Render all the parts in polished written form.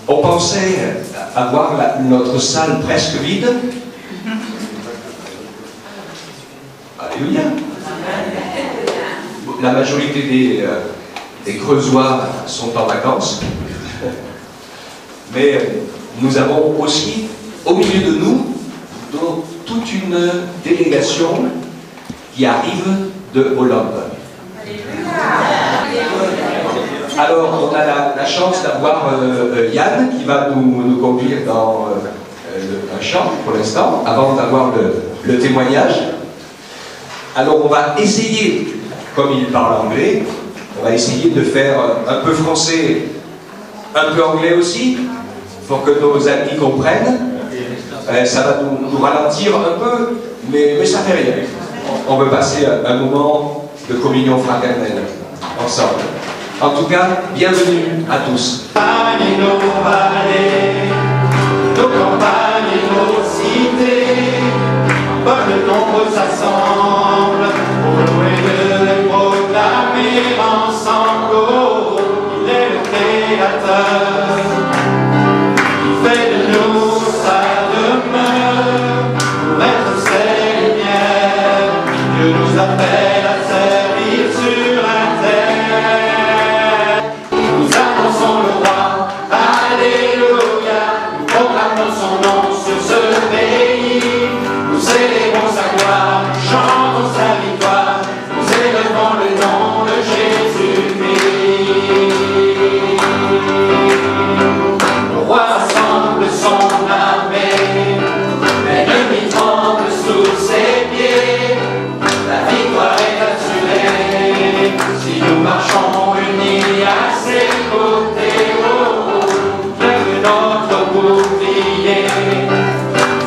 On pensait avoir notre salle presque vide. Alléluia. La majorité des Creusois sont en vacances. Mais nous avons aussi, au milieu de nous, toute une délégation qui arrive de Hollande. Alors, on a la chance d'avoir Yann qui va nous conduire dans un chant pour l'instant, avant d'avoir le témoignage. Alors, on va essayer, comme il parle anglais, on va essayer de faire un peu français, un peu anglais aussi, pour que nos amis comprennent. Ça va nous ralentir un peu, mais ça fait rien. On veut passer un moment de communion fraternelle ensemble. En tout cas, bienvenue à tous. Campagnes, nos vallées, nos campagnes et nos cités, un peuple nombreux s'assemble pour louer Dieu et proclamer ensemble oh, qu'il est le Créateur, qui fait de nous sa demeure, pour être ses lumières. Dieu nous appelle à servir sur la terre. Nous annonçons le roi, alléluia, nous proclamons son nom sur ce pays, nous célébrons sa gloire, nous chantons sa victoire, nous élevons le nom de Jésus-Christ. Le roi rassemble son armée, l'ennemi tremble sous ses pieds, la victoire est assurée, si nous marchons unis à ses côtés, oh, lève notre bouclier,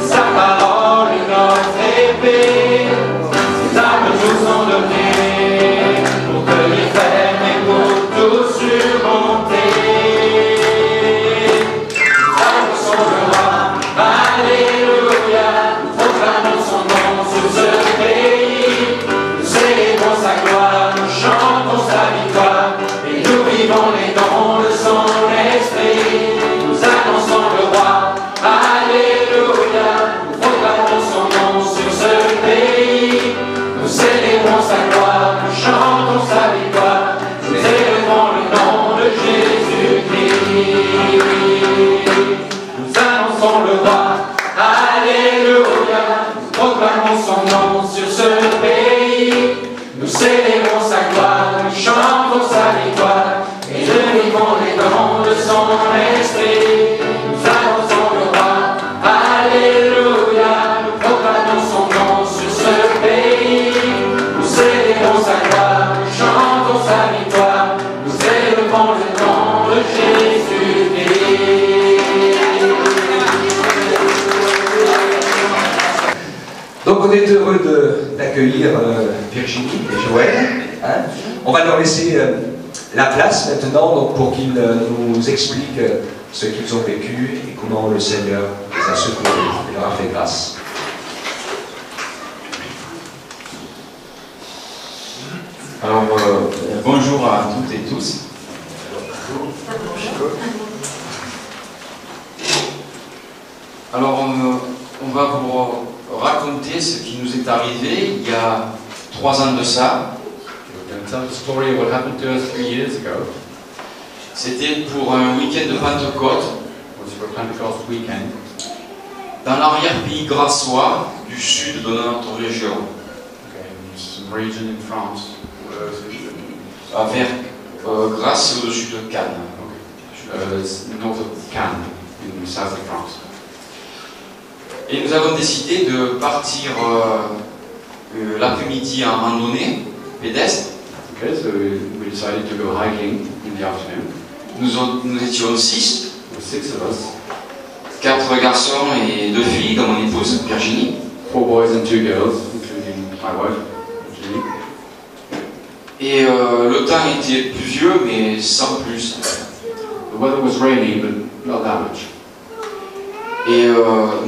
sa parole est notre épée, ses armes nous sont données, pour que les fermes et pour tout surmonter. Nous annonçons le roi, alléluia, nous proclamons son nom sur ce pays, nous célébrons sa gloire, nous chantons sa victoire, et nous vivons les dons de son esprit. Nous annonçons le roi, alléluia, nous proclamons son nom sur ce pays, nous célébrons sa gloire, nous chantons sa victoire, nous élevons le nom de Jésus-Christ. Nous annonçons le roi, alléluia, nous proclamons son nom sur ce pays, nous célébrons sa gloire, nous chantons sa victoire, et nous vivons les dons de son esprit. Nous annonçons le roi, alléluia, nous proclamons son nom sur ce pays, nous célébrons sa gloire, nous chantons sa victoire, nous élevons le nom de Jésus-Christ. Donc on est heureux d'accueillir Virginie et Joël. Hein. On va leur laisser la place maintenant donc, pour qu'ils nous expliquent ce qu'ils ont vécu et comment le Seigneur les a secourus et leur a fait grâce. Alors, bonjour à toutes et tous. Alors, on va vous raconter ce qui nous est arrivé il y a 3 ans de ça. C'était pour un week-end de Pentecôte dans l'arrière-pays grassois du sud de notre région, vers Grasse et au-dessus de Cannes. North of Cannes, in the south of France. Et nous avons décidé de partir l'après-midi en randonnée pédestre. Okay, so we decided to go hiking in the afternoon. Nous étions 6. There were 6 of us. 4 garçons et 2 filles, dont mon épouse Virginie. 4 boys and 2 girls, including my wife, Virginie. Et le temps était pluvieux, mais sans plus. The weather was rainy, but not that much. Et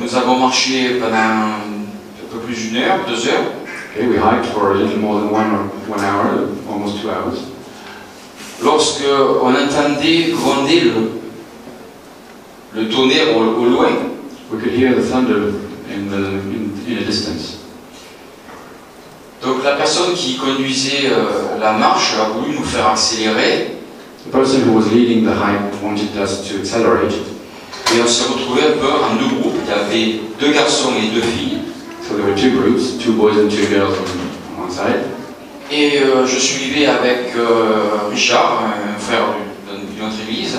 nous avons marché pendant un peu plus d'1 heure, 2 heures. Okay, we hiked for a little more than 1 hour, almost 2 hours. Lorsque on entendait gronder le tonnerre au loin. We could hear the thunder in a distance. Donc la personne qui conduisait la marche a voulu nous faire accélérer. The person who was leading the hike wanted us to accelerate. Et on s'est retrouvé un peu en deux groupes. Il y avait deux garçons et deux filles. So there were two groups, 2 boys and 2 girls on one side. Et je suivais avec Richard, un frère d'une autre église,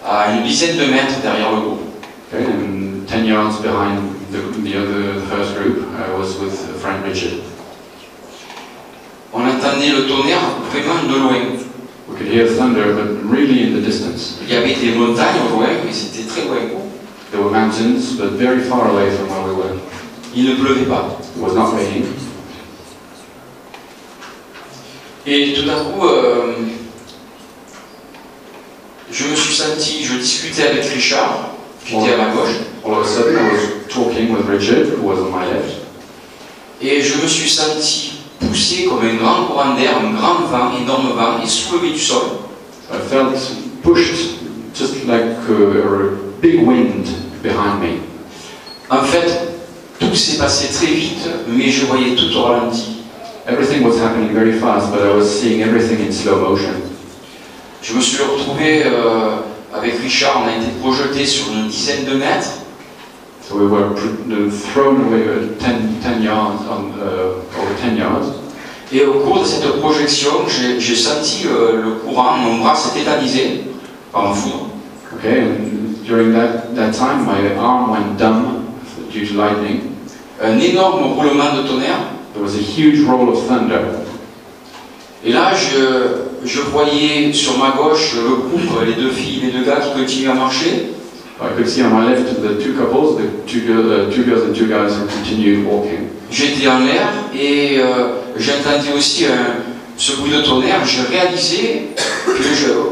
à une dizaine de mètres derrière le groupe. Okay, and 10 yards behind the first group, I was with Frank Richard. On entendait le tonnerre vraiment de loin. We could hear thunder, but really in the distance. Il y avait des montagnes au loin, mais c'était très loin. There were mountains, but very far away from where we were. Il ne pleuvait pas. It was not raining. Et tout d'un coup, je me suis senti, je discutais avec Richard, qui était à ma gauche, All of a sudden, I was talking with Richard, who was on my left, et je me suis senti poussé comme un grand courant d'air, un grand vent, énorme vent, et soulevé du sol. I felt pushed just like a big wind behind me. En fait, tout s'est passé très vite, mais je voyais tout au ralenti. Everything was happening very fast, but I was seeing everything in slow motion. Je me suis retrouvé avec Richard, on a été projeté sur une dizaine de mètres. So we were thrown away 10 yards, over 10 yards. Et au cours de cette projection, j'ai senti le courant, mon bras s'est tétanisé par un foudre. Okay, and during that time, my arm went dumb due to lightning. Un énorme roulement de tonnerre. There was a huge roll of thunder. Et là, je voyais sur ma gauche le groupe, les deux filles, les deux gars qui continuaient à marcher. I could see on my left the 2 couples, the 2 girls and 2 guys who continued walking. J'étais en l'air et j'entendais aussi ce bruit de tonnerre. Je réalisais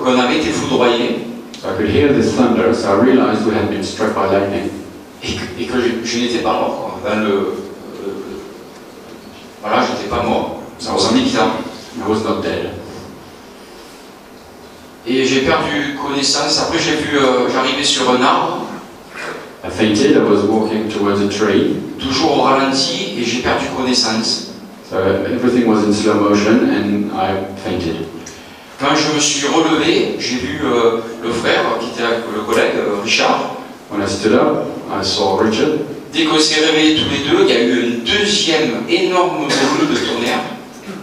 qu'on avait été foudroyé So I could hear this thunder, so I realized we had been struck by lightning. et que je n'étais pas mort. Quoi. Voilà, je n'étais pas mort. Ça en évident. I was not dead. Et j'ai perdu connaissance. Après, j'arrivais sur un arbre, I fainted, I was walking towards a tree. toujours au ralenti, et j'ai perdu connaissance. So everything was in slow motion and I fainted. Quand je me suis relevé, j'ai vu le frère, qui était le collègue, Richard. When I stood up, I saw Richard. Dès qu'on s'est réveillés tous les deux, il y a eu un deuxième énorme volume de tonnerre.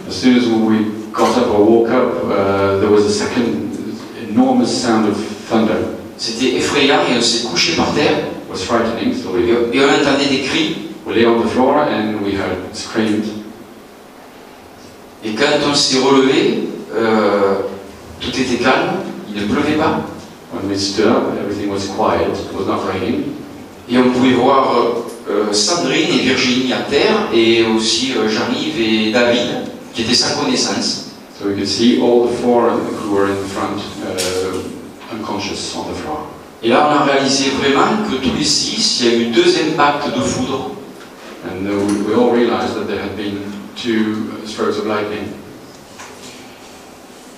As soon as we got up or woke up, there was a second enormous sound of thunder. C'était effrayant et on s'est couché par terre. It was frightening, so Et on entendait des cris. we lay on the floor and we heard screams. Et quand on s'est relevé, tout était calme, il ne pleuvait pas. When we stood up, everything was quiet. It was not raining. Et on pouvait voir Sandrine et Virginie à terre, et aussi Jean-Yves et David, qui étaient sans connaissance. So we could see all the 4 who were in front, unconscious on the floor. Et là, on a réalisé vraiment que tous les 6, il y a eu 2 impacts de foudre. And we all realized that there had been 2 strokes of lightning.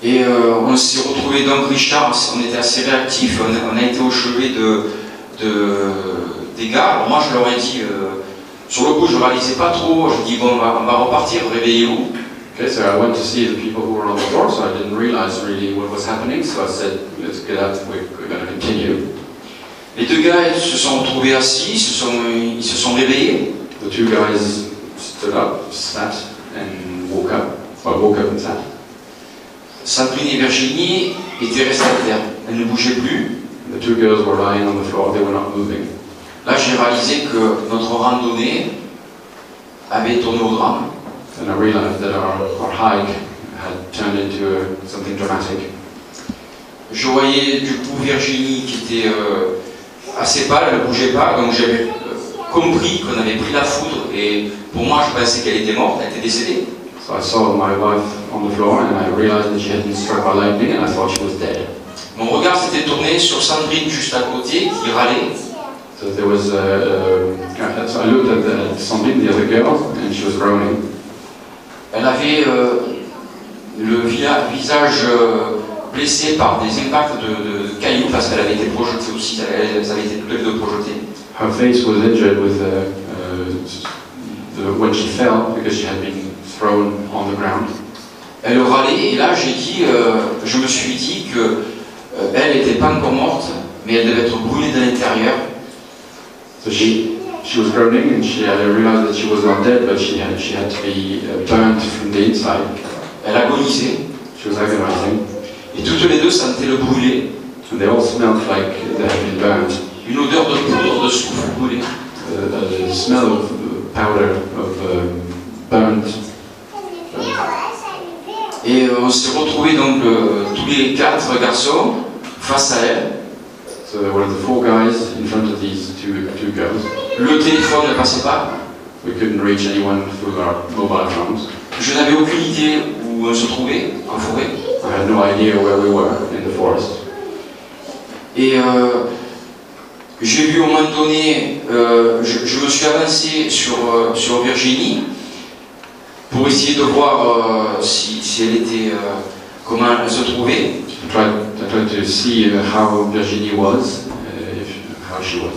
Et on s'est retrouvé donc Richard, on était assez réactifs, on a été au chevet des gars. Alors moi je leur ai dit, sur le coup je ne réalisais pas trop, je dis bon on va repartir, réveillez-vous. Okay, so I went to see the people who were on the floor, so I didn't realize really what was happening, so I said, let's get up, we're going to continue. Les 2 gars ils se sont retrouvés assis, ils se sont réveillés. The 2 guys stood up, sat, and woke up and sat. Sandrine et Virginie étaient restées à terre, elles ne bougeaient plus. The 2 girls were lying on the floor, they were not moving. Là j'ai réalisé que notre randonnée avait tourné au drame. And I realized that our hike had turned into something dramatic. Je voyais du coup Virginie qui était assez pâle, elle ne bougeait pas, donc j'avais compris qu'on avait pris la foudre, et pour moi je pensais qu'elle était morte, elle était décédée. So I saw my wife on the floor and I realized that she had been struck by lightning and I thought she was dead. Mon regard s'était tourné sur Sandrine juste à côté qui râlait. So there was so I looked at Sandrine, the other girl, and she was groaning. Elle avait le visage blessée par des impacts de cailloux parce qu'elle avait été projetée aussi, elles avaient été toutes les deux projetées. Her face was injured with when she fell because she had been thrown on the ground. Elle râlait et là je me suis dit que elle n'était pas encore morte, mais elle devait être brûlée de l'intérieur. So she was groaning and she realized that she was not dead, but she had to be burnt from the inside. Elle agonisait. She was agonizing. Et toutes les deux sentaient le brûler. And they all smelled like they had been burnt. Une odeur de poudre, de soufre brûlé. The smell of powder, of burnt. Et on s'est retrouvés donc tous les 4 garçons face à elle. So there were the 4 guys in front of these two girls. Le téléphone ne passait pas. We couldn't reach anyone through our mobile phones. Je n'avais aucune idée où on se trouvait, en forêt. I had no idea where we were in the forest. Et j'ai vu au moment donné, je me suis avancé sur Virginie pour essayer de voir si elle était, comment elle se trouvait. I tried to see how Virginie was, how she was.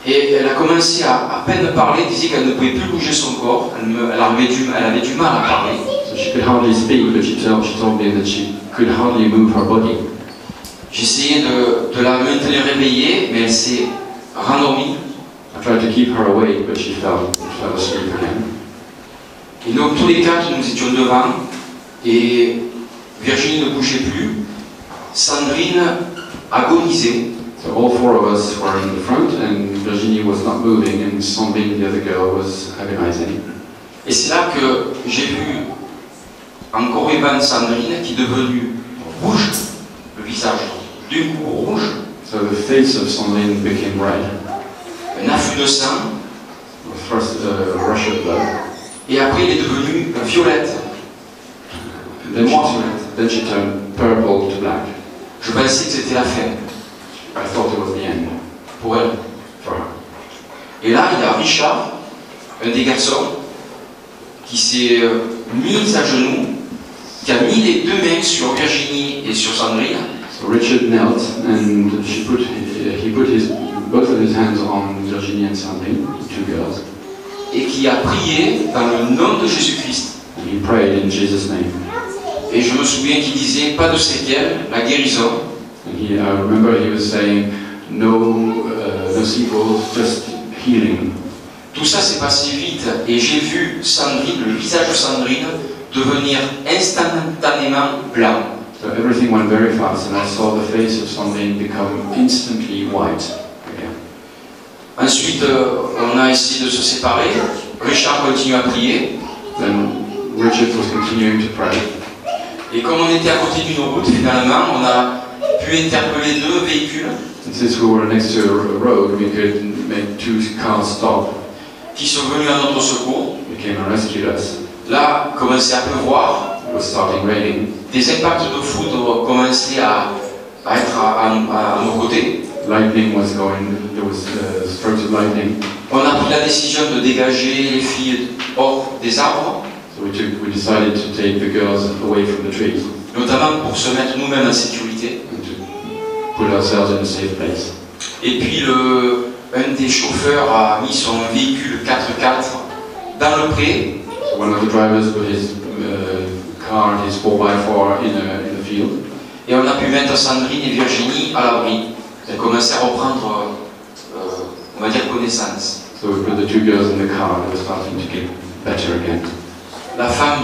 Et elle a commencé à peine parler, disait qu'elle ne pouvait plus bouger son corps, elle avait du mal à parler. So she could hardly speak, but she told me that she could hardly move her body. J'essayais de la maintenir réveillée, mais elle s'est rendormie. I tried to keep her awake, but she fell asleep again. Et donc tous les 4 nous étions devant, et Virginie ne bougeait plus, Sandrine agonisait. So all 4 of us were in the front, and Virginie was not moving, and Sandrine, the other girl, was agonizing. Et c'est là que j'ai vu encore Evan Sandrine qui est devenue rouge, le visage d'un coup rouge. So the face of Sandrine became red. Un afflux de sang. First rush of blood. Et après il est devenu violette. Then she turned purple to black. Je pensais que c'était la fin. I thought it was the end pour elle. for her. Et là, il y a Richard, un des garçons, qui s'est mis à genoux, qui a mis les 2 mains sur Virginie et sur Sandrine. So Richard knelt and he put both of his hands on Virginie and Sandrine, the 2 girls. Et qui a prié dans le nom de Jésus-Christ. And he prayed in Jesus' name. Et je me souviens qu'il disait pas de séquelles, la guérison. And I remember he was saying, no sequels, just healing. Tout ça s'est passé vite et j'ai vu Sandrine, le visage de Sandrine, devenir instantanément blanc. So everything went very fast, and I saw the face of Sandrine become instantly white again. Ensuite, on a essayé de se séparer. Richard continue à prier. Then Richard was continuing to pray. Et comme on était à côté d'une route, finalement, on a pu interpeller 2 véhicules. And since we were next to a road, we could make 2 cars stop. Qui sont venus à notre secours. They came and rescued us. Là, commençait à pleuvoir. It was starting raining. Des impacts de foudre commençaient à être à nos côtés. Lightning was going, there was strokes of lightning. On a pris la décision de dégager les filles hors des arbres. So we decided to take the girls away from the trees. Notamment pour se mettre nous-mêmes en sécurité. And to put ourselves in a safe place. Et puis un des chauffeurs a mis son véhicule 4x4 dans le pré. So one of the drivers put his car, his 4x4 in the field. Et on a pu mettre Sandrine et Virginie à l'abri. Elles commençaient à reprendre, on va dire, connaissance. So we put the 2 girls in the car and they were starting to get better again. La femme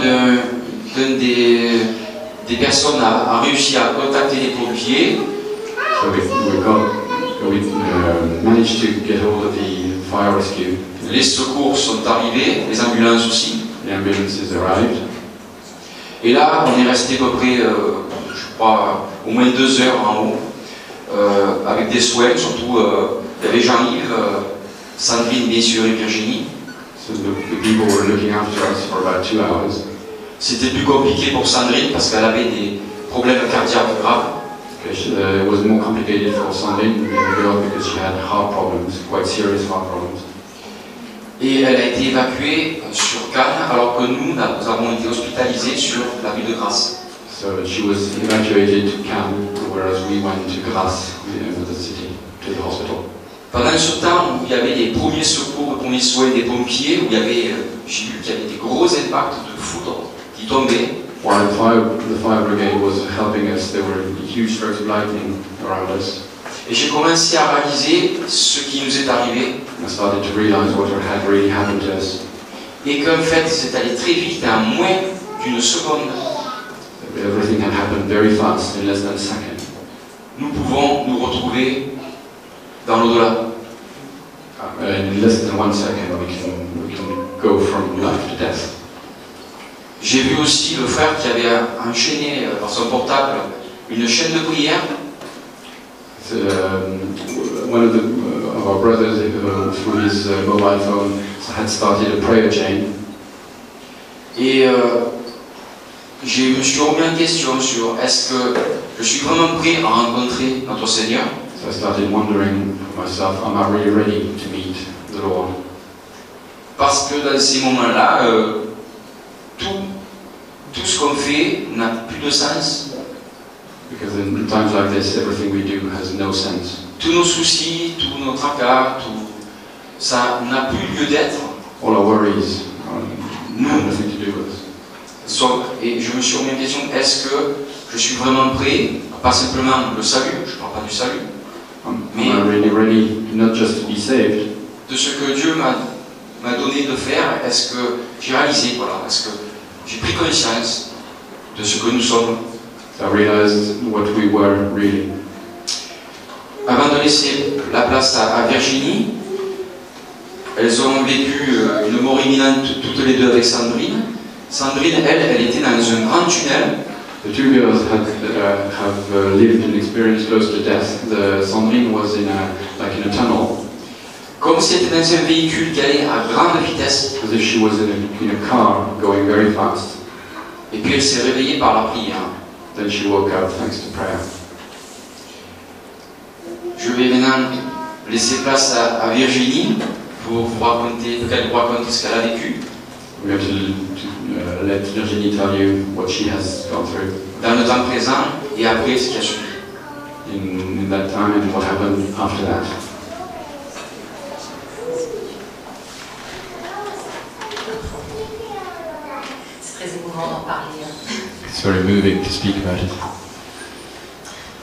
d'une des personnes a réussi à contacter les pompiers. So we managed to get hold of the fire rescue. Les secours sont arrivés, les ambulances aussi. The ambulances arrived. Et là, on est resté à peu près, je crois, au moins 2 heures en haut, avec des soins, surtout, il y avait Jean-Yves, Sandrine, bien sûr, et Virginie. So the people were looking after us for about 2 hours. C'était plus compliqué pour Sandrine parce qu'elle avait des problèmes cardiaques graves. It was more complicated for Sandrine, the girl, because she had heart problems, quite serious heart problems. Et elle a été évacuée sur Cannes, alors que nous avons été hospitalisés sur la ville de Grasse. So she was evacuated to camp, whereas we went to Grasse, the city, to the hospital. Pendant ce temps où il y avait des premiers secours, des premiers soins des pompiers, où il y avait, j'ai vu qu'il y avait des gros impacts de foudre qui tombaient. While the fire brigade was helping us, there were huge strokes of lightning around us. Et j'ai commencé à réaliser ce qui nous est arrivé. I started to realize what had really happened to us. Et qu'en fait, c'est allé très vite, en moins d'une seconde. Everything had happened very fast, in less than a second. Nous pouvons nous retrouver dans l'au-delà. In less than 1 second, we can go from life to death. J'ai vu aussi le frère qui avait enchaîné par son portable une chaîne de prière. One of our brothers, through his mobile phone, had started a prayer chain. Et je me suis remis en question sur est-ce que je suis vraiment prêt à rencontrer notre Seigneur. So I started wondering for myself, am I really ready to meet the Lord? Parce que dans ces moments-là, tout ce qu'on fait n'a plus de sens. Because in times like this, everything we do has no sense. Tous nos soucis, tous nos tracas, ça n'a plus lieu d'être. All our worries have nothing to do with us. Et je me suis remis en question, est-ce que je suis vraiment prêt, pas simplement le salut, je ne parle pas du salut, mais am I really ready not just to be saved, de ce que Dieu m'a donné de faire, est-ce que j'ai réalisé, voilà, est-ce que j'ai pris conscience de ce que nous sommes. so I realized what we were really. Avant de laisser la place à Virginie, elles ont vécu une mort imminente toutes les deux avec Sandrine. Sandrine, elle était dans un grand tunnel. The two girls have lived an experience close to death. Sandrine was in a tunnel. Comme si elle était dans un véhicule qui allait à grande vitesse. As if she was in a car going very fast. Et puis elle s'est réveillée par la prière. Then she woke up thanks to prayer. Je vais maintenant laisser place à Virginie pour vous raconter, qu'elle vous raconte ce qu'elle a vécu. We're going to let Virginie tell you what she has gone through. Dans le temps présent et après ce qui a suivi. In that time and what happened after that. C'est très émouvant d'en parler. It's very moving to speak about it.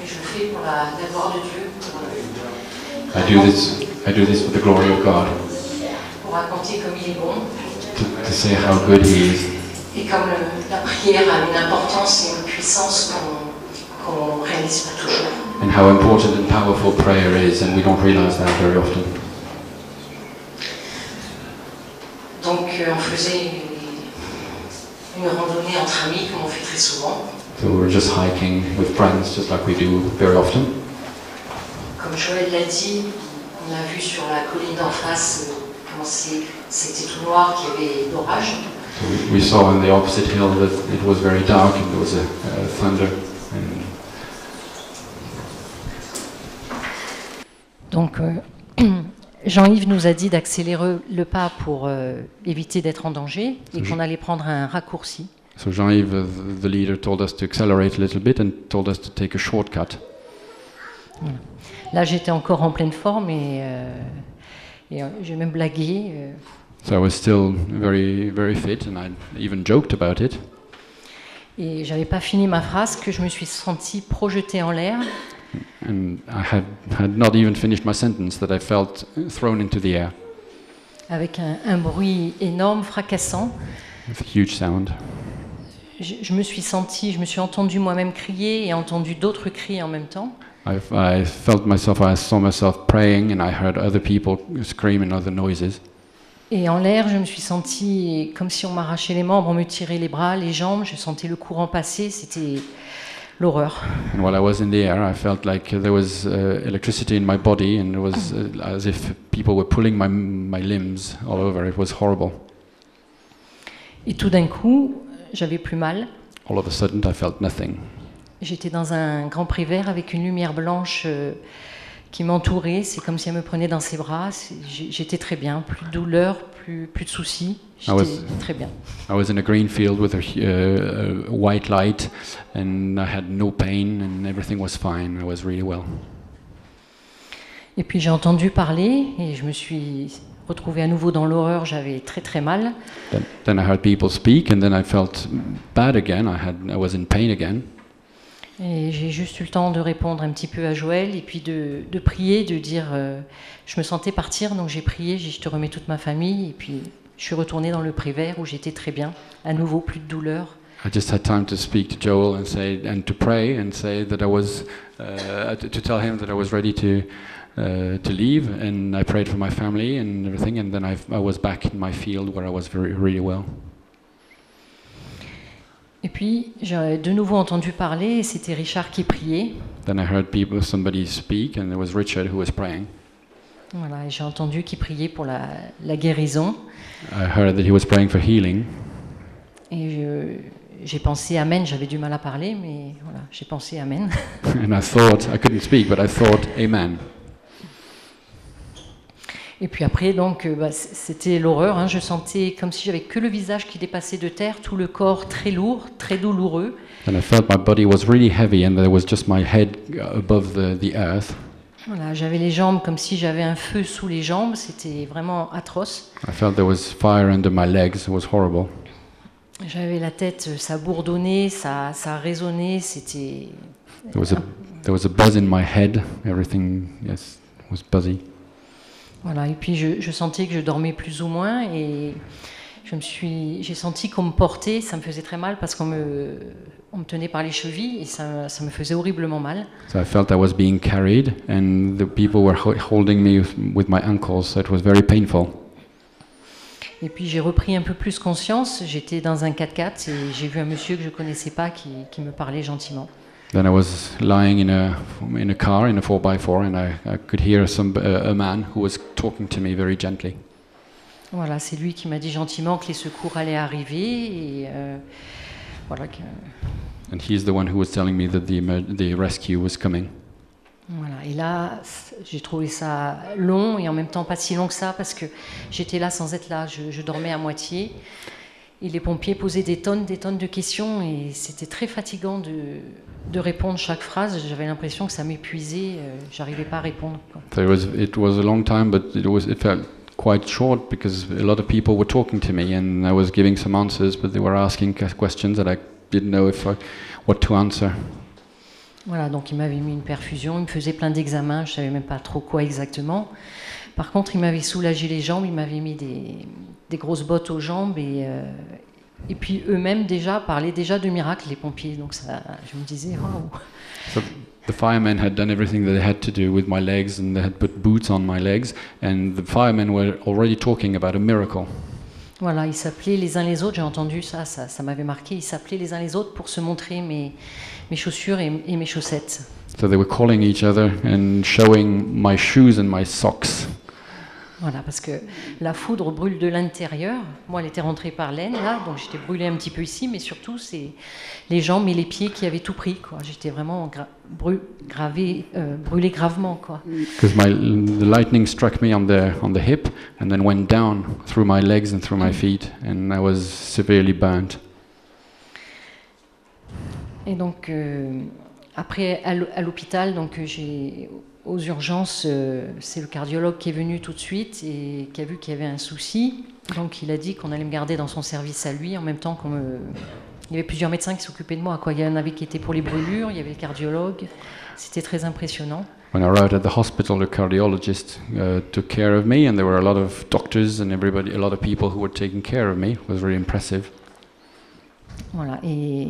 Et je le fais pour la gloire de Dieu, I do this for the glory of God, pour raconter comme il est bon. to say how good He is, Et comme la prière a une importance et une puissance qu'on ne réalise pas toujours. and how important and powerful prayer is, and we don't realize that very often. Donc on faisait une randonnée entre amis comme on fait très souvent. So we're just hiking with friends, just like we do very often. Comme Joël l'a dit, on a vu sur la colline d'en face comment c'était tout noir, qu'il y avait l'orage. So we saw on the opposite hill that it was very dark and there was a thunder. And Donc Jean-Yves nous a dit d'accélérer le pas pour éviter d'être en danger et qu'on allait prendre un raccourci. so Jean-Yves, the leader, told us to accelerate a little bit and told us to take a shortcut. Là, j'étais encore en pleine forme et j'ai même blagué. So I was still very, very fit, and I even joked about it. Et j'avais pas fini ma phrase que je me suis sentie projetée en l'air. And I had not even finished my sentence that I felt thrown into the air Avec un bruit énorme, fracassant. with a huge sound. Je me suis entendue moi-même crier et entendu d'autres crier en même temps. I saw myself praying, and I heard other people scream and other noises. Et en l'air, je me suis sentie comme si on m'arrachait les membres, on me tirait les bras, les jambes, je sentais le courant passer, c'était l'horreur. And while I was in the air, I felt like there was electricity in my body, and it was as if people were pulling my limbs all over. It was horrible. Et tout d'un coup, j'avais plus mal. All of a sudden, I felt nothing. J'étais dans un grand pré vert avec une lumière blanche qui m'entourait. C'est comme si elle me prenait dans ses bras. J'étais très bien, plus de douleur, plus de soucis. J'étais très bien. I was in a green field with a white light, and I had no pain, and everything was fine. I was really well. Et puis j'ai entendu parler et je me suis retrouvée à nouveau dans l'horreur. J'avais très très mal. Then I heard people speak, and then I felt bad again. I was in pain again. Et j'ai juste eu le temps de répondre un petit peu à Joël et puis de prier, de dire, je me sentais partir, donc j'ai prié, j'ai dit, je te remets toute ma famille, et puis je suis retournée dans le Prévert où j'étais très bien, à nouveau plus de douleur. I just had time to speak to Joel and to pray and say that I was to tell him that I was ready to leave, and I prayed for my family and everything, and then I was back in my field where I was really well. Et puis j'ai de nouveau entendu parler, et c'était Richard qui priait. Then I heard somebody speak, and there was Richard who was praying. Voilà, et j'ai entendu qu'il priait pour la guérison. I heard that he was praying for healing. Et j'ai pensé Amen, j'avais du mal à parler, mais voilà, j'ai pensé Amen. And I thought, I couldn't speak, but I thought Amen. Et puis après, donc, c'était l'horreur. Hein. Je sentais comme si j'avais que le visage qui dépassait de terre, tout le corps très lourd, très douloureux. And I felt my body was really heavy, and there was just my head above the earth. Voilà, j'avais les jambes comme si j'avais un feu sous les jambes. C'était vraiment atroce. I felt there was fire under my legs. It was horrible. J'avais la tête, ça bourdonnait, ça résonnait. C'était. There was a buzz in my head. Everything, yes, was buzzy. Voilà, et puis je sentais que je dormais plus ou moins, et j'ai senti qu'on me portait. Ça me faisait très mal parce qu'on me tenait par les chevilles, et ça me faisait horriblement mal. So I felt I was being carried, and the people were holding me with my ankles, so it was very painful. Et puis j'ai repris un peu plus conscience. J'étais dans un 4x4 et j'ai vu un monsieur que je connaissais pas qui me parlait gentiment. Then I was lying in a car, in a 4x4, and I could hear a man who was talking to me very gently. Voilà, c'est lui qui m'a dit gentiment que les secours allaient arriver, et voilà. And he's the one who was telling me that the rescue was coming. Voilà, et là, j'ai trouvé ça long et en même temps pas si long que ça, parce que j'étais là sans être là. Je dormais à moitié. Et les pompiers posaient des tonnes de questions, et c'était très fatigant de répondre chaque phrase. J'avais l'impression que ça m'épuisait, j'arrivais pas à répondre, quoi. So it was a long time, but it felt quite short because a lot of people were talking to me, and I was giving some answers, but they were asking questions that I didn't know what to answer. Voilà, donc il m'avait mis une perfusion, il me faisait plein d'examens, je savais même pas trop quoi exactement. Par contre, il m'avait soulagé les jambes, il m'avait mis des grosses bottes aux jambes, et puis eux-mêmes parlaient déjà de miracles, les pompiers. Donc ça, je me disais, waouh. So the firemen had done everything that they had to do with my legs, and they had put boots on my legs, and the firemen were already talking about a miracle. Voilà, ils s'appelaient les uns les autres, j'ai entendu ça m'avait marqué, ils s'appelaient les uns les autres pour se montrer mes chaussures et mes chaussettes. So they were calling each other and showing my shoes and my socks. Voilà, parce que la foudre brûle de l'intérieur. Moi, elle était rentrée par l'aine, là, donc j'étais brûlée un petit peu ici, mais surtout, c'est les jambes et les pieds qui avaient tout pris, quoi. J'étais vraiment brûlée gravement, quoi. Because the lightning struck me on the hip and then went down through my legs and through my feet, and I was severely burnt. Et donc, après, à l'hôpital, donc aux urgences, c'est le cardiologue qui est venu tout de suite et qui a vu qu'il y avait un souci. Donc il a dit qu'on allait me garder dans son service à lui, en même temps il y avait plusieurs médecins qui s'occupaient de moi, quoi. Il y en avait qui étaient pour les brûlures, il y avait le cardiologue. C'était très impressionnant. When I arrived at the hospital, the cardiologist took care of me, and there were a lot of doctors and a lot of people who were taking care of me. It was very impressive. Voilà, et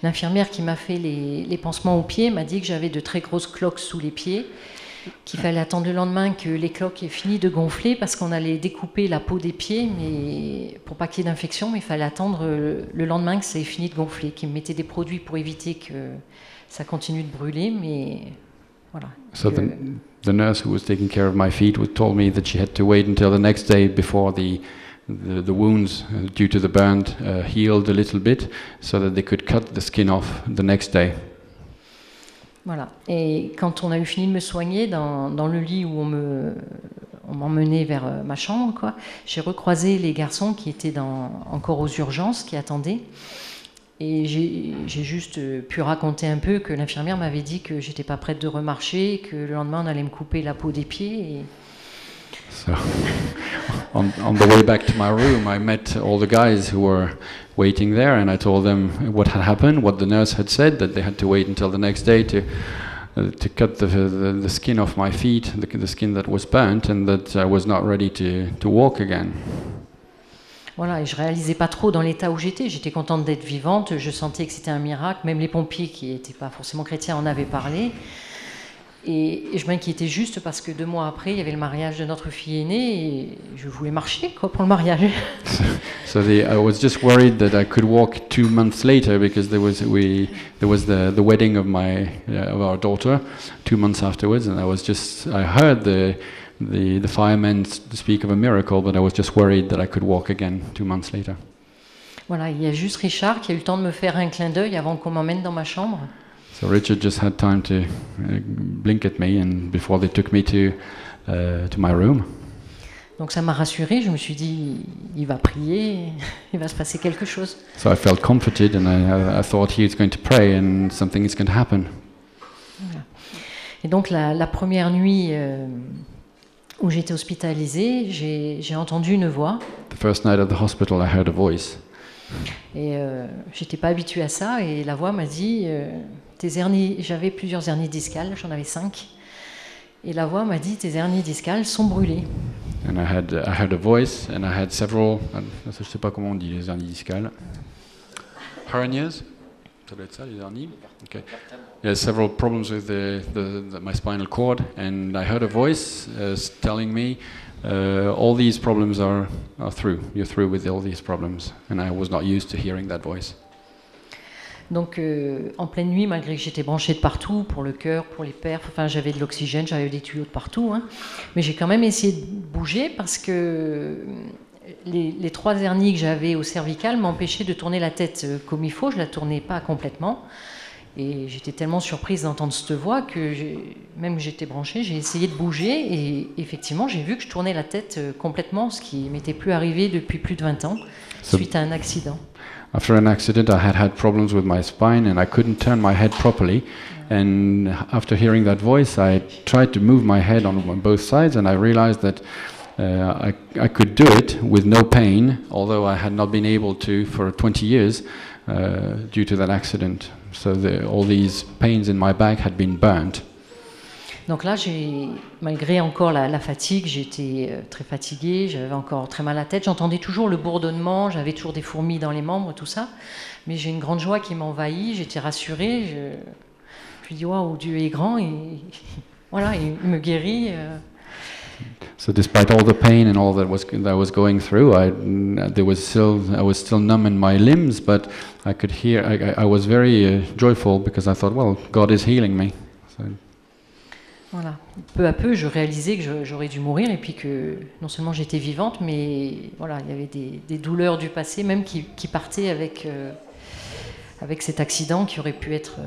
l'infirmière qui m'a fait les pansements aux pieds m'a dit que j'avais de très grosses cloques sous les pieds, qu'il fallait attendre le lendemain que les cloques aient fini de gonfler parce qu'on allait découper la peau des pieds, mais pour pas qu'il y ait d'infection, mais il fallait attendre le lendemain que ça ait fini de gonfler, qu'ils me mettaient des produits pour éviter que ça continue de brûler, mais voilà. So the nurse who was taking care of my feet told me that she had to wait until the next day before the wounds due to the burn healed a little bit, so that they could cut the skin off the next day. Voilà. Et quand on a eu fini de me soigner, dans le lit où on m'emmenait vers ma chambre, quoi, j'ai recroisé les garçons qui étaient encore aux urgences, qui attendaient. Et j'ai juste pu raconter un peu que l'infirmière m'avait dit que j'étais pas prête de remarcher, que le lendemain on allait me couper la peau des pieds. Et... So, on the way back to my room, I met all the guys who were waiting there, and I told them what had happened, what the nurse had said, that they had to wait until the next day to cut the skin off my feet, the skin that was burnt, and that I was not ready to walk again. Voilà, et je réalisais pas trop dans l'état où j'étais. J'étais contente d'être vivante, je sentais que c'était un miracle. Même les pompiers qui n'étaient pas forcément chrétiens en avaient parlé. Et je m'inquiétais juste parce que 2 mois après, il y avait le mariage de notre fille aînée et je voulais marcher pour le mariage. So I was just worried that I could walk 2 months later because there was the wedding of our daughter 2 months afterwards, and I heard the firemen speak of a miracle, but I was just worried that I could walk again 2 months later. Voilà, il y a juste Richard qui a eu le temps de me faire un clin d'œil avant qu'on m'emmène dans ma chambre. So Richard just had time to blink at me, and before they took me to my room. Donc ça m'a rassurée, je me suis dit, il va prier, il va se passer quelque chose. So I felt comforted, and I thought he was going to pray, and something is going to happen. Voilà. Et donc la première nuit où j'étais hospitalisée, j'ai entendu une voix. The first night at the hospital, I heard a voice. Et j'étais pas habituée à ça, et la voix m'a dit, tes hernies, j'avais plusieurs hernies discales, j'en avais 5, et la voix m'a dit, tes hernies discales sont brûlées. And I heard a voice, and I had several, je sais pas comment on dit les hernies discales. Hernias? Ça doit être ça, les hernies? Okay. Yeah, several problems with my spinal cord, and I heard a voice telling me, all these problems are through. You're through with all these problems. And I was not used to hearing that voice. Donc, en pleine nuit, malgré que j'étais branchée de partout, pour le cœur, pour les perfs, enfin, j'avais de l'oxygène, j'avais des tuyaux de partout, hein, mais j'ai quand même essayé de bouger parce que les 3 hernies que j'avais au cervical m'empêchaient de tourner la tête comme il faut, je la tournais pas complètement. Et j'étais tellement surprise d'entendre cette voix que même que j'étais branchée, j'ai essayé de bouger et effectivement j'ai vu que je tournais la tête complètement, ce qui m'était plus arrivé depuis plus de 20 ans, suite à un accident. After an accident, I had problems with my spine and I couldn't turn my head properly. And after hearing that voice, I tried to move my head on both sides, and I realized that I could do it with no pain, although I had not been able to for 20 years due to that accident. So all these pains in my back had been burnt. Donc là, malgré encore la fatigue, j'étais très fatiguée, j'avais encore très mal à la tête, j'entendais toujours le bourdonnement, j'avais toujours des fourmis dans les membres, tout ça. Mais j'ai une grande joie qui m'envahit, j'étais rassurée, je me dis waouh, Dieu est grand et voilà, il me guérit. So despite all the pain and all that I was going through, I was still numb in my limbs, but I could hear. I was very joyful because I thought, well, God is healing me. So. Voilà. Peu à peu, je réalisais que j'aurais dû mourir et puis que non seulement j'étais vivante, mais voilà, il y avait des douleurs du passé même qui partaient avec cet accident qui aurait pu être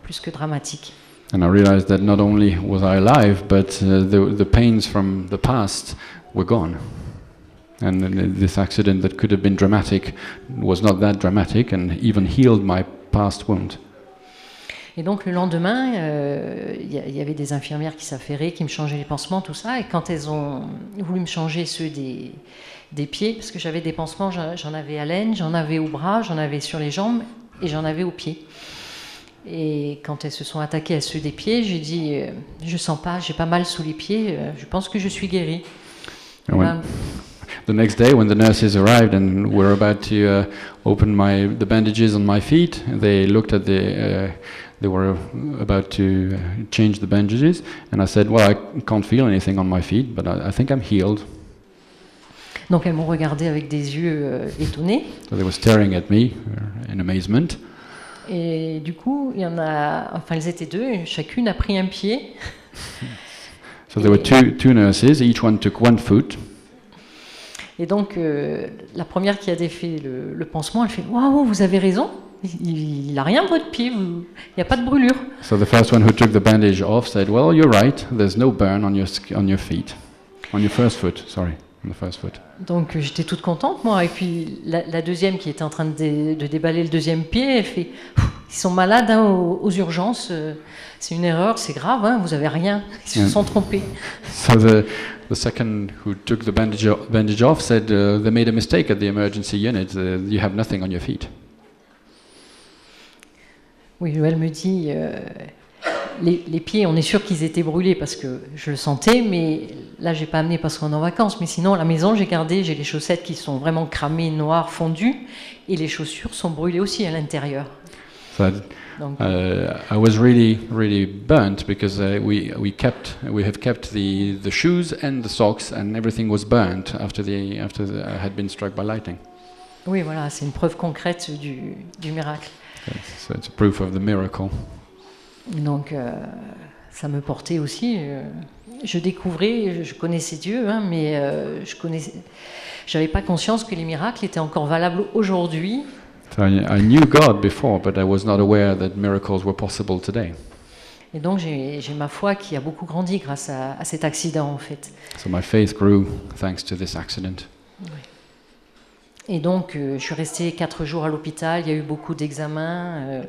plus que dramatique. And I realized that not only was I alive, but the pains from the past were gone. And this accident that could have been dramatic was not that dramatic and even healed my past wound. Et donc le lendemain, il y avait des infirmières qui s'affairaient, qui me changeaient les pansements, tout ça. Et quand elles ont voulu me changer ceux des pieds, parce que j'avais des pansements, j'en avais à l'aine, j'en avais au bras, j'en avais sur les jambes et j'en avais aux pieds. Et quand elles se sont attaquées à ceux des pieds, j'ai dit, je sens pas, j'ai pas mal sous les pieds, je pense que je suis guérie. The next day, when the nurses arrived and were about to open the bandages on my feet, they looked at they were about to change the bandages, and I said, well, I can't feel anything on my feet, but I think I'm healed. Donc elles m'ont regardé avec des yeux étonnés. So they were staring at me in amazement. Et du coup, elles étaient 2, chacune a pris un pied. So there were two nurses, each one took one foot. Et donc, la première qui a défait le pansement, elle fait « Waouh, vous avez raison !» Il n'a rien votre pied, il n'y a pas de brûlure. So the first one who took the bandage off said, "Well, you're right. There's no burn on your feet, on your first foot. Sorry, on the first foot." Donc j'étais toute contente, moi. Et puis la deuxième qui était en train de déballer le deuxième pied, elle fait « Ils sont malades hein, aux urgences, c'est une erreur, c'est grave, hein, vous n'avez rien. » Ils se sont trompés. So the second who took the bandage off said, "They made a mistake at the emergency unit. You have nothing on your feet." Oui, Joël me dit les pieds, on est sûr qu'ils étaient brûlés parce que je le sentais, mais là, j'ai pas amené parce qu'on est en vacances. Mais sinon, à la maison, j'ai les chaussettes qui sont vraiment cramées, noires, fondues, et les chaussures sont brûlées aussi à l'intérieur. So Donc, I was really burnt because we have kept the shoes and the socks and everything was burnt after I had been struck by lightning. oui, voilà, c'est une preuve concrète du miracle. Okay, so it's a proof of the miracle. Donc, ça me portait aussi. Je découvrais, je connaissais Dieu, hein, mais j'avais pas conscience que les miracles étaient encore valables aujourd'hui. So I knew God before, but I was not aware that miracles were possible today. Et donc, j'ai ma foi qui a beaucoup grandi grâce à cet accident, en fait. So my faith grew thanks to this accident. Et donc, je suis restée 4 jours à l'hôpital, il y a eu beaucoup d'examens.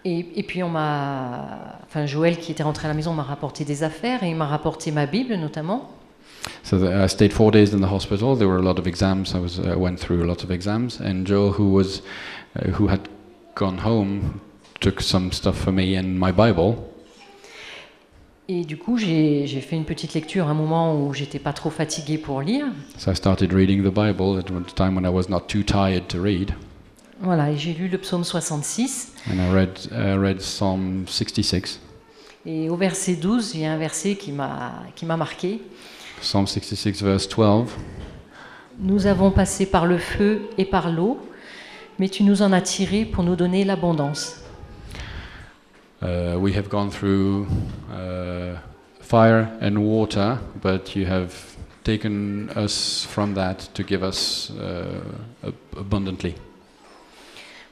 Et puis, Joël, qui était rentré à la maison, m'a rapporté des affaires et il m'a rapporté ma Bible, notamment. So I stayed 4 days in the hospital. There were a lot of exams. I went through a lot of exams. And Joel, who had gone home, took some stuff for me and my Bible. Et du coup, j'ai fait une petite lecture à un moment où j'étais pas trop fatiguée pour lire. So I started reading the Bible at a time when I was not too tired to read. Voilà, et j'ai lu le psaume 66. And I read Psalm 66. Et au verset 12, il y a un verset qui m'a marqué. Psalm 66, verse 12. Nous avons passé par le feu et par l'eau, mais tu nous en as tirés pour nous donner l'abondance. We have gone through fire and water, but you have taken us from that to give us abundantly.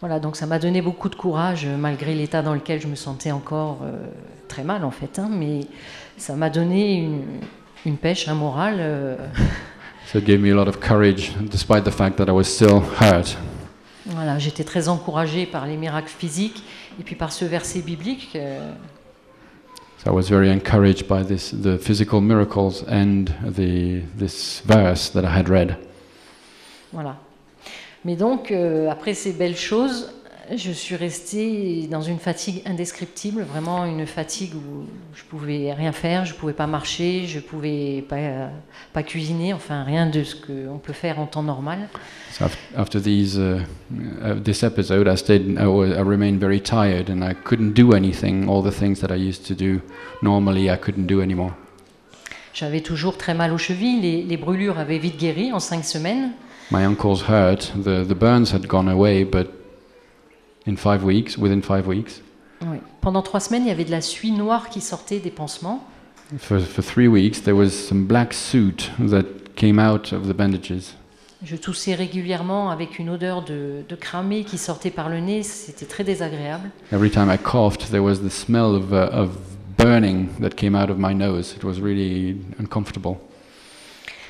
Voilà, donc ça m'a donné beaucoup de courage, malgré l'état dans lequel je me sentais encore très mal en fait, hein, mais ça m'a donné une pêche, un moral. So it gave me a lot of courage, despite the fact that I was still hurt. Voilà, j'étais très encouragée par les miracles physiques et puis par ce verset biblique. So I was very encouraged by the physical miracles and this verse that I had read. Voilà. Mais donc, après ces belles choses, je suis restée dans une fatigue indescriptible, vraiment une fatigue où je pouvais rien faire, je pouvais pas marcher, je pouvais pas cuisiner, enfin rien de ce qu'on peut faire en temps normal. So after this episode, I remained very tired and I couldn't do anything. All the things that I used to do normally, I couldn't do anymore. J'avais toujours très mal aux chevilles, les brûlures avaient vite guéri en 5 semaines. My ankles hurt, the burns had gone away, but within 5 weeks. Oui. Pendant 3 semaines, il y avait de la suie noire qui sortait des pansements. For 3 weeks, there was some black soot that came out of the bandages. Je toussais régulièrement avec une odeur de cramé qui sortait par le nez, c'était très désagréable. Every time I coughed, there was the smell of burning that came out of my nose. It was really uncomfortable.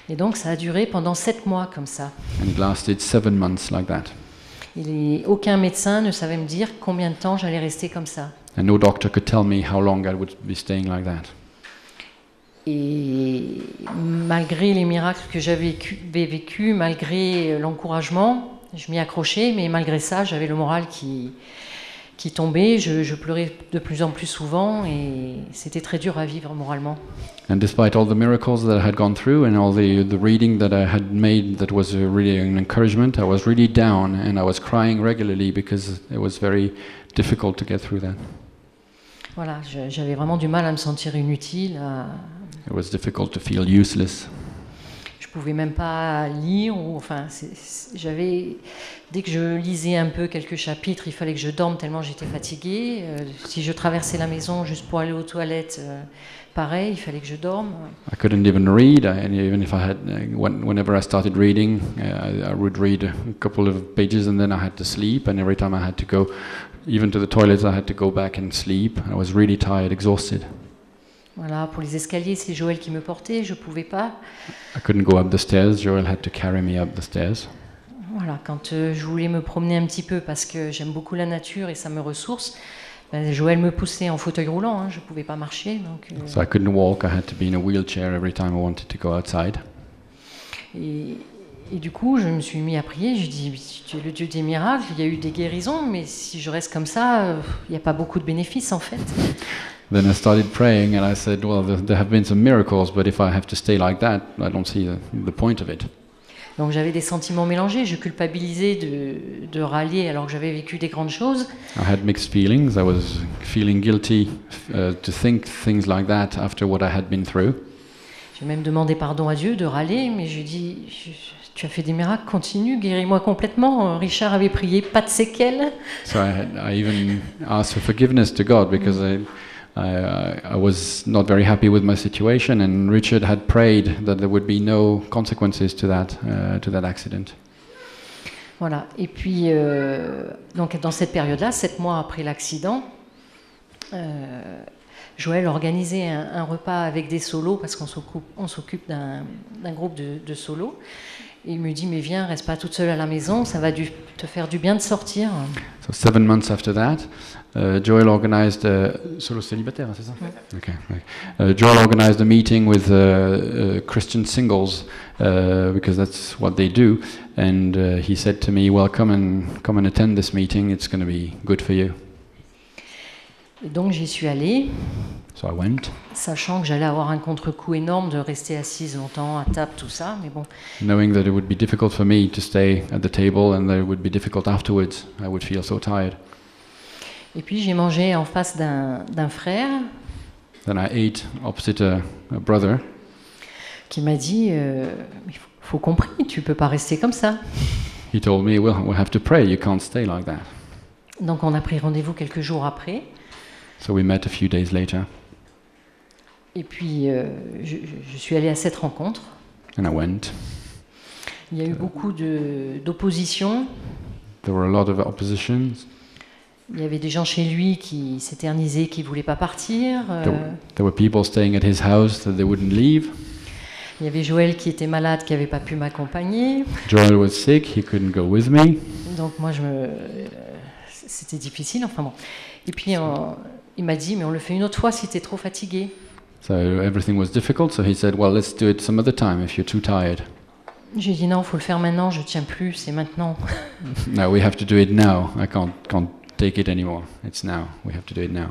Et donc ça a duré pendant 7 mois comme ça. And it lasted 7 months like that. Aucun médecin ne savait me dire combien de temps j'allais rester comme ça. And no doctor could tell me how long I would be staying like that. Et malgré les miracles que j'avais vécus, malgré l'encouragement, je m'y accrochais, mais malgré ça, j'avais le moral qui tombait, je pleurais de plus en plus souvent et c'était très dur à vivre moralement. And despite all the miracles that I had gone through and all the reading that I had made that was really an encouragement, I was really down and I was crying regularly because it was very difficult to get through that. Voilà, j'avais vraiment du mal à me sentir inutile. It was difficult to feel useless. Je pouvais même pas lire. Dès que je lisais un peu quelques chapitres, il fallait que je dorme tellement j'étais fatiguée. Si je traversais la maison juste pour aller aux toilettes, pareil, il fallait que je dorme. I couldn't even read, and even if I had, whenever I started reading, I would read a couple of pages and then I had to sleep, and every time I had to go, even to the toilet, I had to go back and sleep. I was really tired, exhausted. Voilà, pour les escaliers, c'est Joël qui me portait, je pouvais pas. I couldn't go up the stairs, Joel had to carry me up the stairs. Voilà, quand je voulais me promener un petit peu parce que j'aime beaucoup la nature et ça me ressource, Joël me poussait en fauteuil roulant, hein, je ne pouvais pas marcher. Donc, So I couldn't walk, I had to be in a wheelchair every time I wanted to go outside. Et du coup, je me suis mis à prier, je dis, tu es le Dieu des miracles, il y a eu des guérisons, mais si je reste comme ça, il n'y a pas beaucoup de bénéfices en fait. Then I started praying and I said, well, there have been some miracles, but if I have to stay like that, I don't see the point of it. Donc j'avais des sentiments mélangés, je culpabilisais de râler alors que j'avais vécu des grandes choses. I had mixed feelings. I was feeling guilty to think things like that after what I had been through. J'ai même demandé pardon à Dieu de râler, mais je dis, tu as fait des miracles, continue, guéris-moi complètement. Richard avait prié, pas de séquelles. So I even asked for forgiveness to God because I was not very happy with my situation, and Richard had prayed that there would be no consequences to that accident. Voilà. Et puis, donc dans cette période-là, 7 mois après l'accident, Joël organisait un repas avec des solos parce qu'on s'occupe d'un groupe de solos. Et il me dit, mais viens, reste pas toute seule à la maison, ça va te faire du bien de sortir. So 7 months after that, Joel organized solo célibataire, c'est ça? Ouais. Okay. Joel organized a meeting with Christian singles because that's what they do, and he said to me, "Well, come and attend this meeting. It's going to be good for you." Et donc j'y suis allée. So I went. Sachant que j'allais avoir un contre-coup énorme de rester assise longtemps à table, tout ça, mais bon. Knowing that it would be difficult for me to stay at the table and that it would be difficult afterwards, I would feel so tired. Et puis j'ai mangé en face d'un frère. Then I ate opposite a brother. Qui m'a dit, il faut qu'on prie, tu peux pas rester comme ça. He told me, well, we have to pray. You can't stay like that. Donc on a pris rendez-vous quelques jours après. So we met a few days later. Et puis, je suis allée à cette rencontre. And I went. Il y a eu beaucoup d'opposition. There were a lot of oppositions. Il y avait des gens chez lui qui s'éternisaient, qui ne voulaient pas partir. There were people staying at his house that they wouldn't leave. Il y avait Joël qui était malade, qui n'avait pas pu m'accompagner. Joel was sick, he couldn't go with me. Donc moi, c'était difficile, enfin bon. Et puis, il m'a dit, mais on le fait une autre fois si tu es trop fatigué. So everything was difficult, so he said, well, let's do it some other time if you're too tired. J'ai dit non, il faut le faire maintenant, je tiens plus, c'est maintenant. No, we have to do it now. I can't take it anymore. It's now. We have to do it now.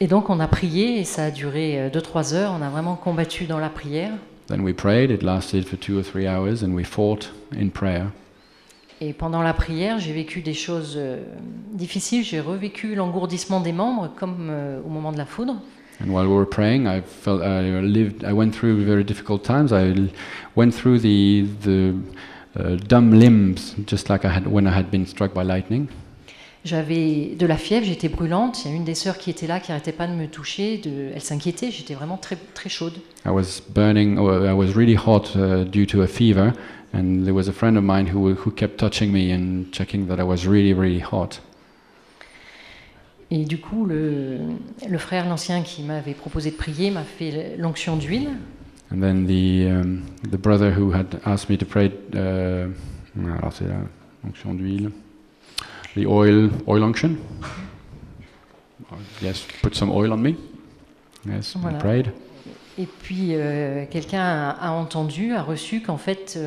Et donc on a prié et ça a duré 2-3 heures, on a vraiment combattu dans la prière. Then we prayed, it lasted for 2 or 3 hours and we fought in prayer. Et pendant la prière, j'ai vécu des choses difficiles, j'ai revécu l'engourdissement des membres comme au moment de la foudre. And while we were praying, I went through very difficult times. I went through the dumb limbs, just like when I had been struck by lightning. J'avais de la fièvre, j'étais brûlante. Il y a une des sœurs qui était là, qui n'arrêtait pas de me toucher. Elle s'inquiétait, j'étais vraiment très, très chaude. I was burning, I was really hot due to a fever, and there was a friend of mine who kept touching me and checking that I was really, really hot. Et du coup, le frère, l'ancien qui m'avait proposé de prier, m'a fait l'onction d'huile. And then the brother who had asked me to pray, alors c'est l'onction d'huile, the oil unction. Yes, put some oil on me. Yes, voilà. I prayed. Et puis quelqu'un a entendu, a reçu qu'en fait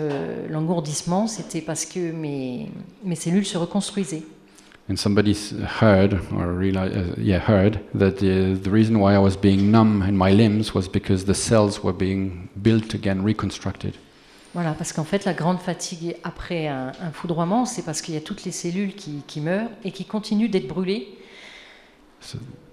l'engourdissement, c'était parce que mes cellules se reconstruisaient. And somebody heard that the reason why I was being numb in my limbs was because the cells were being built again, reconstructed. Voilà, parce qu'en fait, la grande fatigue après un foudroiement, c'est parce qu'il y a toutes les cellules qui meurent et qui continuent d'être brûlées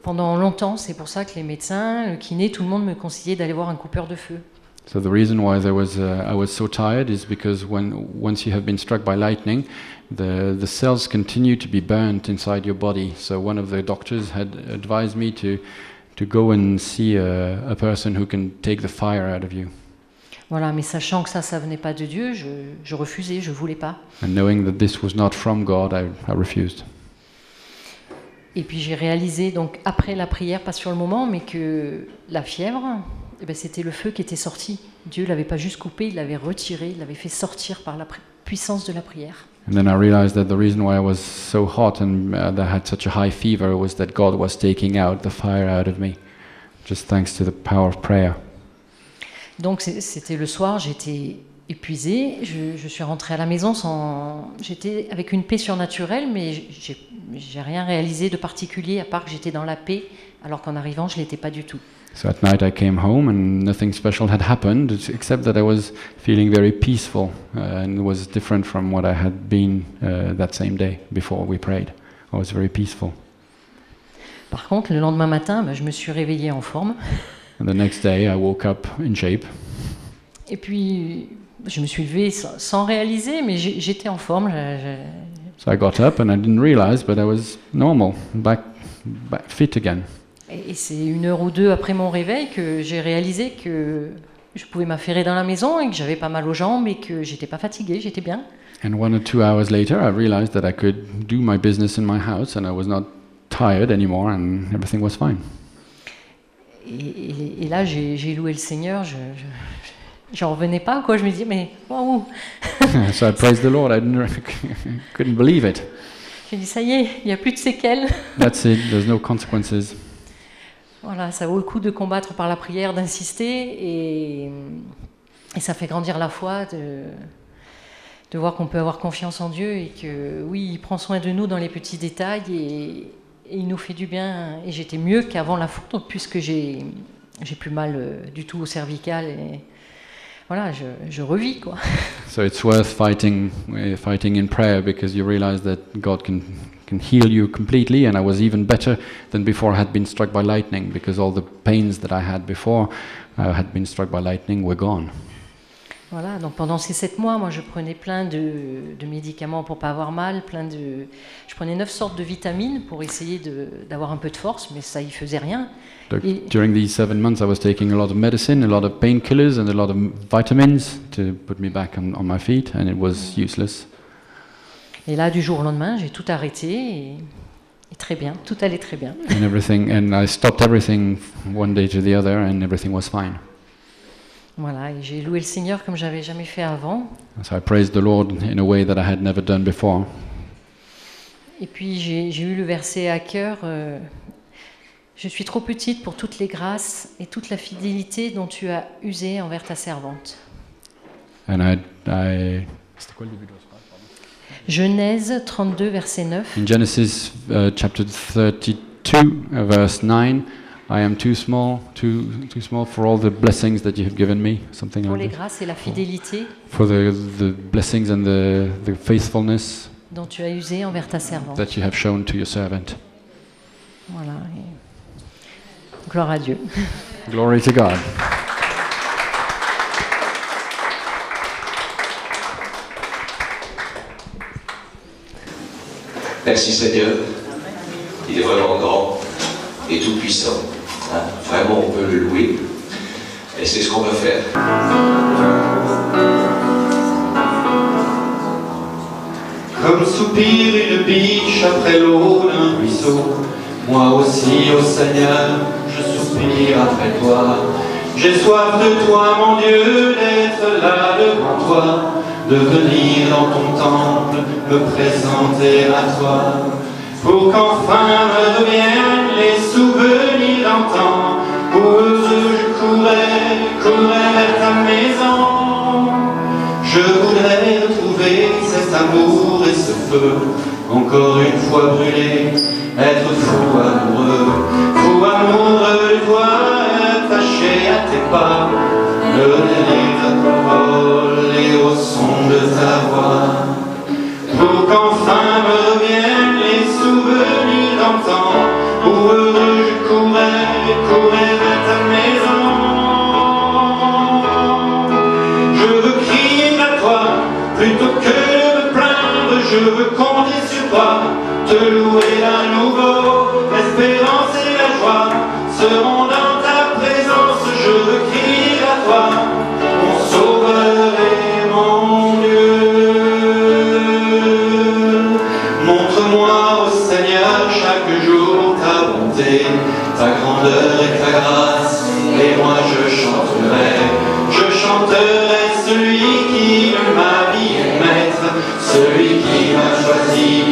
pendant longtemps. C'est pour ça que les médecins, le kiné, tout le monde me conseillait d'aller voir un coupeur de feu. So the reason why I was so tired is because once you have been struck by lightning, the cells continue to be burnt inside your body. So one of the doctors had advised me to go and see a person who can take the fire out of you. Voilà, mais sachant que ça venait pas de Dieu, je refusais, je voulais pas. And knowing that this was not from God, I refused. Et puis j'ai réalisé, donc après la prière, pas sur le moment, mais que la fièvre, eh ben, c'était le feu qui était sorti. Dieu l'avait pas juste coupé, il l'avait retiré, il l'avait fait sortir par la puissance de la prière. And then I realized that the reason why I was so hot and that I had such a high fever was that God was taking out the fire out of me, just thanks to the power of prayer. Donc c'était le soir, j'étais épuisée, je suis rentrée à la maison j'étais avec une paix surnaturelle, mais j'ai rien réalisé de particulier à part que j'étais dans la paix, alors qu'en arrivant je l'étais pas du tout. So at night I came home and nothing special had happened except that I was feeling very peaceful and it was different from what I had been that same day before we prayed. I was very peaceful. Par contre, le lendemain matin, je me suis réveillée en forme. And the next day I woke up in shape. Et puis je me suis levée sans réaliser, mais j'étais en forme. So I got up and I didn't realize, but I was normal, back fit again. Et c'est 1 heure ou 2 après mon réveil que j'ai réalisé que je pouvais m'affairer dans la maison et que j'avais pas mal aux jambes et que j'étais pas fatiguée, j'étais bien. And 1 or 2 hours later, I realized that I could do my business in my house and I was not tired anymore and everything was fine. Et là, j'ai loué le Seigneur. J'en revenais pas, quoi. Je me disais, mais waouh! So I praised the Lord. I couldn't believe it. J'ai dit, ça y est, il n'y a plus de séquelles. That's it. There's no consequences. Voilà, ça vaut le coup de combattre par la prière, d'insister, et ça fait grandir la foi, de voir qu'on peut avoir confiance en Dieu et que oui, il prend soin de nous dans les petits détails et il nous fait du bien. Et j'étais mieux qu'avant la faute puisque j'ai plus mal du tout au cervical et voilà, je revis quoi. So it's worth fighting in prayer because you realize that God can heal you completely, and I was even better than before I had been struck by lightning because all the pains that I had before I had been struck by lightning were gone. Voilà, donc pendant ces 7 mois, moi je prenais plein de médicaments pour pas avoir mal, je prenais 9 sortes de vitamines pour essayer d'avoir un peu de force, mais ça y faisait rien. During these 7 months I was taking a lot of medicine, a lot of painkillers and a lot of vitamins to put me back on my feet, and it was useless. Et là, du jour au lendemain, j'ai tout arrêté et très bien, tout allait très bien. And I stopped everything one day to the other and everything was fine. Voilà, et j'ai loué le Seigneur comme j'avais jamais fait avant. So I praised the Lord in a way that I had never done before. Et puis j'ai eu le verset à cœur. Je suis trop petite pour toutes les grâces et toute la fidélité dont tu as usé envers ta servante. And c'était quoi le début de ce phrase, pardon? Genèse 32, verset 9. In Genesis chapter 32, verse 9, I am too small for all the blessings that you have given me, something Pour like les that. grâces et la fidélité For the blessings and the faithfulness dont tu as usé envers ta servante. that you have shown to your servant. Voilà. Et gloire à Dieu. Glory to God. Merci Seigneur, il est vraiment grand et tout puissant. Hein? Vraiment, on peut le louer et c'est ce qu'on va faire. Comme soupire une biche après l'eau d'un ruisseau, moi aussi, ô Seigneur, je soupire après toi. J'ai soif de toi, mon Dieu, d'être là devant toi, de venir dans ton temple, me présenter à toi, pour qu'enfin me reviennent les souvenirs d'antan, où heureux je courais vers ta maison. Je voudrais retrouver cet amour et ce feu, encore une fois brûlé, être fou amoureux de toi, attaché à tes pas, le délire de ta parole et au son de ta voix, pour qu'enfin me reviennent les souvenirs d'antan, où heureux je courais vers ta maison. je veux compter sur toi, te louer d'un nouveau. L'espérance et la joie seront dans ta présence. Je veux crier à toi, mon Sauveur et mon Dieu. Montre-moi, ô Seigneur, chaque jour ta bonté, ta grandeur et ta grâce, et moi je chanterai celui qui ma vie est maître, celui qui m'a choisi